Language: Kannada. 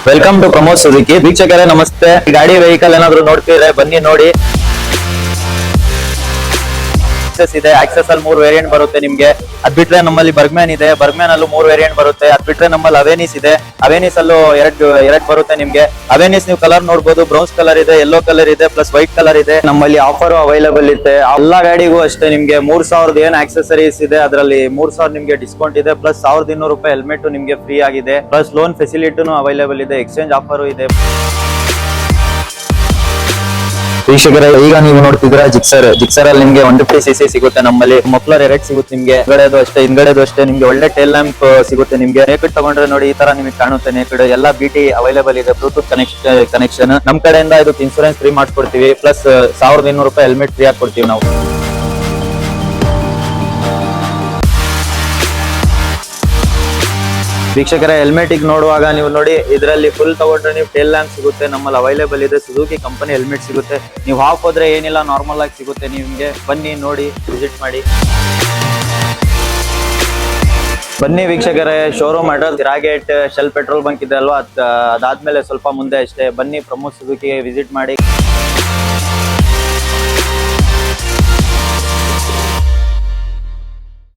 Welcome to Pramod Suzuki. ವೀಕ್ಷಕರೇ ನಮಸ್ತೆ. ಗಾಡಿ ವೆಹಿಕಲ್ ಏನಾದ್ರು ನೋಡ್ತಿದ್ರೆ ಬನ್ನಿ ನೋಡಿ. ಇದೆ ಆಕ್ಸೆಸ್ ಅಲ್ಲಿ 3 ವೇರಿಯಂಟ್ ಬರುತ್ತೆ ನಿಮ್ಗೆ. ಅದ್ ಬಿಟ್ರೆ ನಮ್ಮಲ್ಲಿ ಬರ್ಗ್ಮ್ಯಾನ್ ಇದೆ, ಬರ್ಗ್ಮ್ಯಾನ್ ಅಲ್ಲೂ 3 ವೇರಿಯಂಟ್ ಬರುತ್ತೆ. ಅದ್ ಬಿಟ್ರೆ ನಮ್ಮಲ್ಲಿ ಅವೇನಿಸ್ ಇದೆ, ಅವೇನಿಸ್ ಅಲ್ಲೂ ಎರಡ್ ಬರುತ್ತೆ ನಿಮ್ಗೆ. ಅವೇನಿಸ್ ನೀವು ಕಲರ್ ನೋಡ್ಬೋದು, ಬ್ರೌನ್ಸ್ ಕಲರ್ ಇದೆ, ಯೆಲ್ಲೋ ಕಲರ್ ಇದೆ, ಪ್ಲಸ್ ವೈಟ್ ಕಲರ್ ಇದೆ. ನಮ್ಮಲ್ಲಿ ಆಫರ್ ಅವೈಲೇಬಲ್ ಇದೆ. ಎಲ್ಲಾ ಗಾಡಿಗೂ ಅಷ್ಟೇ ನಿಮ್ಗೆ 3000 ಏನ್ ಆಕ್ಸೆಸರೀಸ್ ಇದೆ ಅದರಲ್ಲಿ 3000 ನಿಮ್ಗೆ ಡಿಸ್ಕೌಂಟ್ ಇದೆ, ಪ್ಲಸ್ 1200 ರೂಪಾಯಿ ಹೆಲ್ಮೆಟ್ ನಿಮ್ಗೆ ಫ್ರೀ ಆಗಿದೆ, ಪ್ಲಸ್ ಲೋನ್ ಫೆಸಿಲಿಟಿನೂ ಅವೈಲೇಬಲ್ ಇದೆ, ಎಕ್ಸ್ಚೇಂಜ್ ಆಫರ್ ಇದೆ. ವೀಕ್ಷಕರೇ ಈಗ ನೀವು ನೋಡ್ತಿದ್ರ ಜಿಕ್ಸರ್ ಅಲ್ಲಿ ನಿಮ್ಗೆ 150cc ಸಿಗುತ್ತೆ. ನಮ್ಮಲ್ಲಿ ಮಫ್ಲರ್ 2 ಸಿಗುತ್ತೆ ನಿಮ್ಗೆ. ಹಿಂದ್ಗಡೆದು ಅಷ್ಟೇ ನಿಮ್ಗೆ ಒಳ್ಳೆ ಟೇಲ್ ಲ್ಯಾಂಪ್ ಸಿಗುತ್ತೆ ನಿಮ್ಗೆ. ನೇಕಡ್ ತಗೊಂಡ್ರೆ ನೋಡಿ ಈ ತರ ನಿಮಗೆ ಕಾಣುತ್ತೆ. ನೇಕಡ್ ಎಲ್ಲ BT ಅವೈಲೇಬಲ್ ಇದೆ, ಬ್ಲೂಟೂತ್ ಕನೆಕ್ಷನ್. ನಮ್ ಕಡೆಯಿಂದ ಇದಕ್ಕೆ ಇನ್ಸೂರೆನ್ಸ್ ಫ್ರೀ ಮಾಡ್ಕೊಡ್ತೀವಿ, ಪ್ಲಸ್ 1200 ರೂಪಾಯಿ ಹೆಲ್ಮೆಟ್ ಫ್ರೀ ಆಗಿ ಕೊಡ್ತೀವಿ ನಾವು. ವೀಕ್ಷಕರ ಹೆಲ್ಮೆಟ್ ನೋಡುವಾಗ ನೀವು ನೋಡಿ, ಇದರಲ್ಲಿ ಫುಲ್ ತಗೊಂಡ್ರೆ ನೀವು ಟೇಲ್ ಲ್ಯಾಂಪ್ ಸಿಗುತ್ತೆ, ನಮ್ಮಲ್ಲಿ ಅವೈಲೇಬಲ್ ಇದೆ. ಸುಜುಕಿ ಕಂಪನಿ ಹೆಲ್ಮೆಟ್ ಸಿಗುತ್ತೆ. ನೀವು ಹಾಫ್ ಹೋದ್ರೆ ಏನಿಲ್ಲ, ನಾರ್ಮಲ್ ಆಗಿ ಸಿಗುತ್ತೆ ನಿಮ್ಗೆ. ಬನ್ನಿ ನೋಡಿ, ವಿಸಿಟ್ ಮಾಡಿ. ಬನ್ನಿ ವೀಕ್ಷಕರೇ, ಶೋರೂಮ್ ಅಡ್ರೆಸ್ ರಾಗೇಟ್ ಶೆಲ್ ಪೆಟ್ರೋಲ್ ಬಂಕ್ ಇದೆ ಅಲ್ವಾ, ಅದಾದ್ಮೇಲೆ ಸ್ವಲ್ಪ ಮುಂದೆ ಅಷ್ಟೇ. ಬನ್ನಿ ಪ್ರಮೋದ್ ಸುಜುಕಿ ವಿಸಿಟ್ ಮಾಡಿ.